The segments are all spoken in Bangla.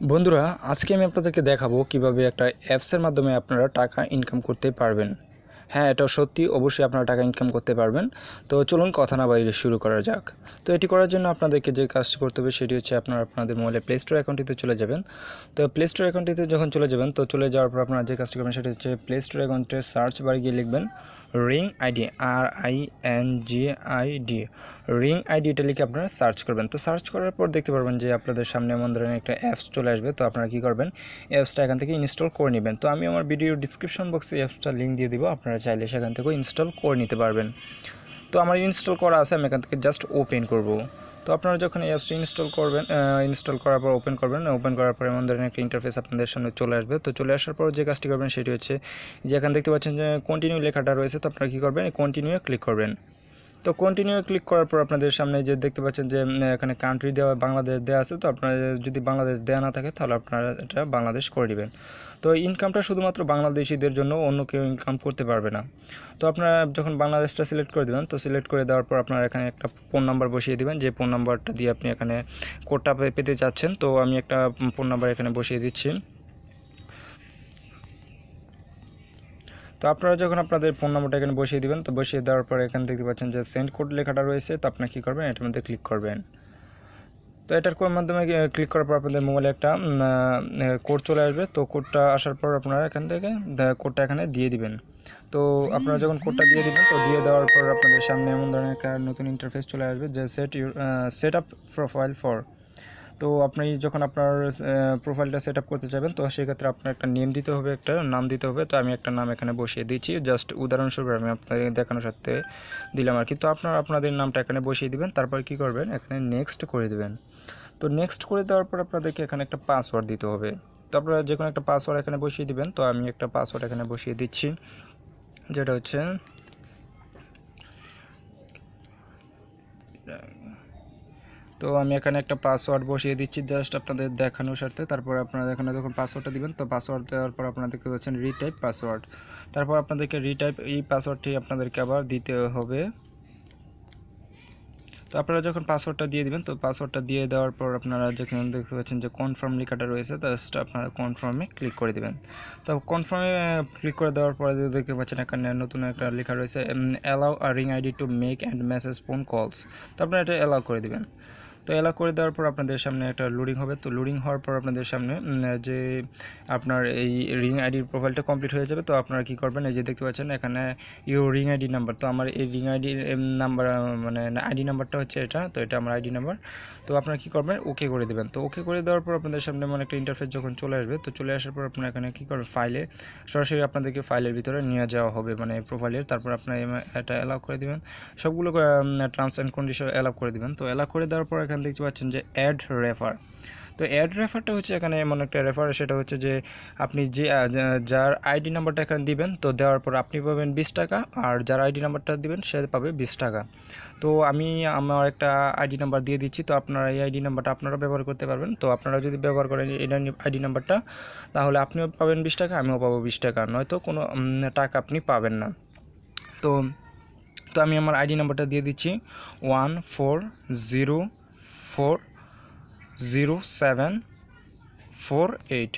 বন্ধুরা, আজকে আমি আপনাদেরকে দেখাবো কিভাবে একটা অ্যাপসের মাধ্যমে আপনারা টাকা ইনকাম করতে পারবেন। হ্যাঁ, এটা সত্যি, অবশ্যই আপনারা টাকা ইনকাম করতে পারবেন। তো চলুন কথা না বাড়িয়ে শুরু করা যাক। তো এটি করার জন্য আপনাদেরকে যে কাজটি করতে হবে সেটি হচ্ছে আপনাদের মোবাইলে প্লে স্টোর অ্যাকাউন্টটিতে চলে যাবেন। তো প্লে স্টোর অ্যাকাউন্টটিতে যখন চলে যাবেন, তো চলে যাওয়ার পর আপনারা যে কাজটি করবেন সেটি হচ্ছে প্লে স্টোর অ্যাকাউন্টে সার্চ বারে গিয়ে লিখবেন ring ID, RINGID, ring ID, এটা লিখে আপনারা সার্চ করবেন। তো সার্চ করার পর দেখতে পারবেন যে আপনাদের সামনে এমন ধরনের একটা অ্যাপস চলে আসবে। তো আপনারা কী করবেন, অ্যাপসটা এখান থেকে ইনস্টল করে নেবেন। তো আমি আমার ভিডিওর ডিসক্রিপশন বক্সে অ্যাপসটা লিঙ্ক দিয়ে দিব, আপনারা চাইলে সেখান থেকেও ইনস্টল করে নিতে পারবেন। তো আমার ইনস্টল করা আছে, আমি এখান থেকে জাস্ট ওপেন করব। তো আপনারা যখন অ্যাপসটি ইনস্টল করবেন, ইনস্টল করার পর ওপেন করবেন, ওপেন করার পর এমন ধরনের একটা ইন্টারফেস আপনাদের সামনে চলে আসবে। তো চলে আসার পর যে কাজটি করবেন সেটি হচ্ছে যে এখানে দেখতে পাচ্ছেন যে কন্টিনিউ লেখাটা রয়েছে। তো আপনারা কী করবেন, কন্টিনিউ ক্লিক করবেন। তো কন্টিনিউ ক্লিক করার পর আপনাদের সামনে যে দেখতে পাচ্ছেন যে এখানে কান্ট্রি দেওয়া বাংলাদেশ দেওয়া আছে। তো আপনারা যদি বাংলাদেশ দেওয়া না থাকে তাহলে আপনারা এটা বাংলাদেশ করে দিবেন। তো ইনকামটা শুধুমাত্র বাংলাদেশিদের জন্য, অন্য কেউ ইনকাম করতে পারবে না। তো আপনারা যখন বাংলাদেশটা সিলেক্ট করে দেবেন, তো সিলেক্ট করে দেওয়ার পর আপনারা এখানে একটা ফোন নাম্বার বসিয়ে দেবেন, যে ফোন নাম্বারটা দিয়ে আপনি এখানে কোডটা পেতে চাচ্ছেন। তো আমি একটা ফোন নাম্বার এখানে বসিয়ে দিচ্ছি। তো আপনারা যখন আপনাদের ফোন নাম্বারটা এখানে বসিয়ে দিবেন, তো বসিয়ে দেওয়ার পর এখানে দেখতে পাচ্ছেন যে সেন্ড কোড লেখাটা রয়েছে। তো আপনারা কী করবেন, এটার মধ্যে ক্লিক করবেন। তো এটার মাধ্যমে ক্লিক করার পর আপনাদের মোবাইলে একটা কোড চলে আসবে। তো কোডটা আসার পর আপনারা এখান থেকে কোডটা এখানে দিয়ে দিবেন। তো আপনারা যখন কোডটা দিয়ে দিবেন, তো দিয়ে দেওয়ার পর আপনাদের সামনে এমন ধরনের একটা নতুন ইন্টারফেস চলে আসবে যে সেট আপ প্রোফাইল ফর। তো আপনি যখন আপনার প্রোফাইলটা সেট আপ করতে যাবেন, তো সেক্ষেত্রে আপনার একটা নেম দিতে হবে, একটা নাম দিতে হবে। তো আমি একটা নাম এখানে বসিয়ে দিচ্ছি, জাস্ট উদাহরণস্বরূপ আমি আপনাদের দেখানোর সাথে দিলাম আর কি। তো আপনাদের নামটা এখানে বসিয়ে দিবেন, তারপর কি করবেন, এখানে নেক্সট করে দেবেন। তো নেক্সট করে দেওয়ার পর আপনাদেরকে এখানে একটা পাসওয়ার্ড দিতে হবে। তো আপনারা যে কোনো একটা পাসওয়ার্ড এখানে বসিয়ে দিবেন। তো আমি একটা পাসওয়ার্ড এখানে বসিয়ে দিচ্ছি, যেটা হচ্ছে তো আমি এখানে একটা পাসওয়ার্ড বসিয়ে দিচ্ছি জাস্ট আপনাদের দেখানোর স্বার্থে। তারপর আপনারা এখানে যখন পাসওয়ার্ডটা দিবেন, তো পাসওয়ার্ড দেওয়ার পর আপনারা দেখতে পাচ্ছেন রিটাইপ পাসওয়ার্ড। তারপর আপনাদেরকে রিটাইপ এই পাসওয়ার্ডটি আপনাদেরকে আবার দিতে হবে। তো আপনারা যখন পাসওয়ার্ডটা দিয়ে দিবেন, তো পাসওয়ার্ডটা দিয়ে দেওয়ার পর আপনারা যেখানে দেখতে পাচ্ছেন যে কনফার্ম লেখাটা রয়েছে, জাস্ট আপনারা কনফার্মে ক্লিক করে দেবেন। তো কনফার্মে ক্লিক করে দেওয়ার পরে দেখতে পাচ্ছেন এখানে নতুন একটা লেখা রয়েছে allow a ring ID to make and message phone calls. তো আপনারা এটা অ্যালাউ করে দেবেন। তো অ্যালাউ করে দেওয়ার পর আপনাদের সামনে একটা লোডিং হবে। তো লোডিং হওয়ার পর আপনাদের সামনে যে আপনার এই রিং আইডির প্রোফাইলটা কমপ্লিট হয়ে যাবে। তো আপনারা কী করবেন, এই যে দেখতে পাচ্ছেন এখানে ইউর রিং আইডি নাম্বার। তো আমার এই রিং আইডির নাম্বার, মানে আইডি নাম্বারটা হচ্ছে এটা। তো এটা আমার আইডি নাম্বার। তো আপনারা কী করবেন, ওকে করে দেবেন। তো ওকে করে দেওয়ার পর আপনাদের সামনে এমন একটা ইন্টারফেস যখন চলে আসবে, তো চলে আসার পর আপনারা এখানে কী করবেন, ফাইলে সরাসরি আপনাদেরকে ফাইলের ভিতরে নিয়ে যাওয়া হবে, মানে প্রোফাইলের। তারপর আপনারা এটা অ্যালাউ করে দেবেন, সবগুলো টার্মস অ্যান্ড কন্ডিশন অ্যালাউ করে দেবেন। তো অ্যালাউ করে দেওয়ার পর এখানে দেখতে পাচ্ছেন যে অ্যাড রেফার। তো অ্যাড রেফারটা হচ্ছে এখানে এমন একটা রেফার, সেটা হচ্ছে যে আপনি যে যার আইডি নাম্বারটা এখানে দিবেন, তো দেওয়ার পর আপনি পাবেন 20 টাকা, আর যার আইডি নাম্বারটা দিবেন সে পাবে 20 টাকা। তো আমি আমার একটা আইডি নাম্বার দিয়ে দিচ্ছি। তো আপনারা এই আইডি নাম্বারটা আপনারা ব্যবহার করতে পারবেন। তো আপনারা যদি ব্যবহার করেন এই আইডি নাম্বারটা, তাহলে আপনিও পাবেন 20 টাকা, আমিও পাবো 20 টাকা, নয়তো কোনো টাকা আপনি পাবেন না। তো তো আমি আমার আইডি নাম্বারটা দিয়ে দিচ্ছি 14040748।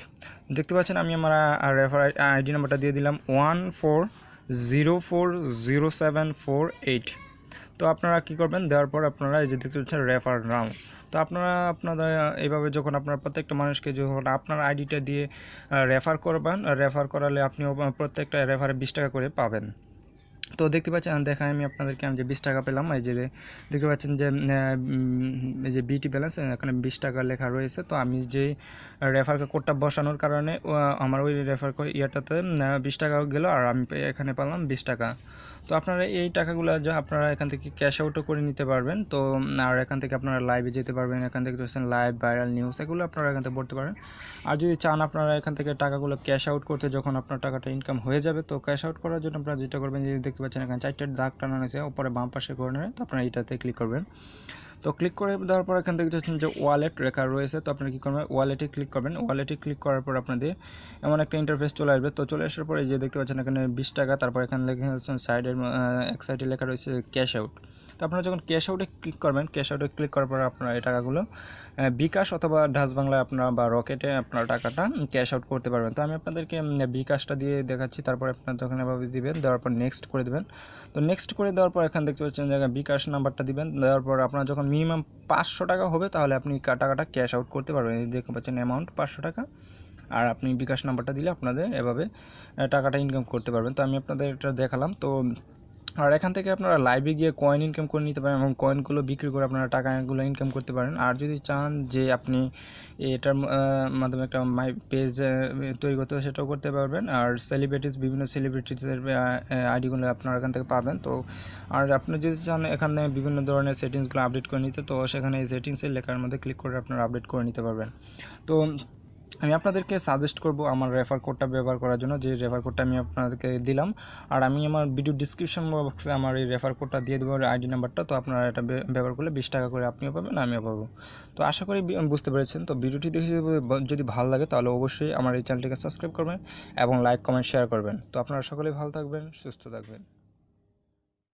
দেখতে পাচ্ছেন আমি আমার রেফার আইডি নাম্বারটা দিয়ে দিলাম 14040748। তো আপনারা কী করবেন, দেওয়ার পর আপনারা এই যে দেখতে পাচ্ছেন রেফার নাও। তো আপনাদের এইভাবে যখন আপনার প্রত্যেকটা মানুষকে যখন আপনার আইডিটা দিয়ে রেফার করবেন, রেফার করালে আপনিও প্রত্যেকটা রেফারে 20 টাকা করে পাবেন। তো দেখতে পাচ্ছেন, দেখাই আমি আপনাদেরকে, আমি যে 20 টাকা পেলাম। এই যে দেখতে পাচ্ছেন যে এই যে বিটি ব্যালেন্স, এখানে 20 টাকা লেখা রয়েছে। তো আমি যে রেফার কোডটা বসানোর কারণে আমার ওই রেফার ইয়াটাতে 20 টাকা গেল, আর আমি এখানে পেলাম 20 টাকা। তো আপনারা এই টাকাগুলো আপনারা এখান থেকে ক্যাশ আউটও করে নিতে পারবেন। তো আর এখান থেকে আপনারা লাইভে যেতে পারবেন, এখান থেকে লাইভ ভাইরাল নিউজ এগুলো আপনারা এখান থেকে পড়তে পারেন। আর যদি চান আপনারা এখান থেকে টাকাগুলো ক্যাশ আউট করতে, যখন আপনার টাকাটা ইনকাম হয়ে যাবে, তো ক্যাশ আউট করার জন্য আপনারা যেটা করবেন, যে দেখতে পাচ্ছেন এখানে 4টা দাগ টানানো আছে উপরে বাম পাশে কর্নারে, তো আপনারা এটাতে ক্লিক করবেন। তো তো ক্লিক করে দেওয়ার পর এখান থেকে দেখছেন যে ওয়ালেট লেখা রয়েছে, তো আপনারা কী করবেন ওয়ালেটে ক্লিক করবেন। ওয়ালেটে ক্লিক করার পর আপনাদের এমন একটা ইন্টারফেস চলে আসবে। তো চলে আসার পরে যে দেখতে পাচ্ছেন এখানে 20 টাকা, তারপর এখানে লেখা সাইডের এক সাইডে লেখা রয়েছে ক্যাশ আউট। তো আপনারা যখন ক্যাশ আউটে ক্লিক করবেন, ক্যাশ আউটে ক্লিক করার পর আপনারা এই টাকাগুলো বিকাশ অথবা ডাচ বাংলায় আপনারা বা রকেটে আপনারা টাকাটা ক্যাশ আউট করতে পারবেন। তো আমি আপনাদেরকে বিকাশটা দিয়ে দেখাচ্ছি, তারপর আপনারা তখন এভাবে দিবেন, দেওয়ার পর নেক্সট করে দেবেন। তো নেক্সট করে দেওয়ার পর এখানে দেখতে পাচ্ছেন জায়গায় বিকাশ নাম্বারটা দিবেন, দেওয়ার পর আপনার যখন মিনিমাম 500 টাকা হবে তাহলে আপনি টাকাটা ক্যাশ আউট করতে পারবেন। দেখতে পাচ্ছেন অ্যামাউন্ট 500 টাকা, আর আপনি বিকাশ নাম্বারটা দিলে আপনাদের এভাবে টাকাটা ইনকাম করতে পারবেন। তো আমি আপনাদের এটা দেখালাম। তো আর এখান থেকে আপনারা লাইভে গিয়ে কয়েন ইনকাম করে নিতে পারেন এবং কয়েনগুলো বিক্রি করে আপনারা টাকাগুলো ইনকাম করতে পারেন। আর যদি চান যে আপনি এটার মাধ্যমে একটা মাই পেজ তৈরি করতে হবে, সেটাও করতে পারবেন। আর বিভিন্ন সেলিব্রিটিসের আইডিগুলো আপনারা এখান থেকে পাবেন। তো আর আপনি যদি চান এখানে বিভিন্ন ধরনের সেটিংসগুলো আপডেট করে নিতে, তো সেখানে এই সেটিংসের লেখার মধ্যে ক্লিক করে আপনারা আপডেট করে নিতে পারবেন। তো আমি আপনাদেরকে সাজেস্ট করব আমার রেফার কোডটা ব্যবহার করার জন্য, যে রেফার কোডটা আমি আপনাদেরকে দিলাম। আর আমি আমার ভিডিও ডিসক্রিপশন বক্সে আমার এই রেফার কোডটা দিয়ে দেবো, আইডি নাম্বারটা। তো আপনারা এটা ব্যবহার করলে 20 টাকা করে আপনিও পাবেন, আমিও পাবো। তো আশা করি বুঝতে পেরেছেন। তো ভিডিওটি দেখে যদি ভালো লাগে তাহলে অবশ্যই আমার এই চ্যানেলটিকে সাবস্ক্রাইব করবেন এবং লাইক কমেন্ট শেয়ার করবেন। তো আপনারা সকলেই ভালো থাকবেন, সুস্থ থাকবেন।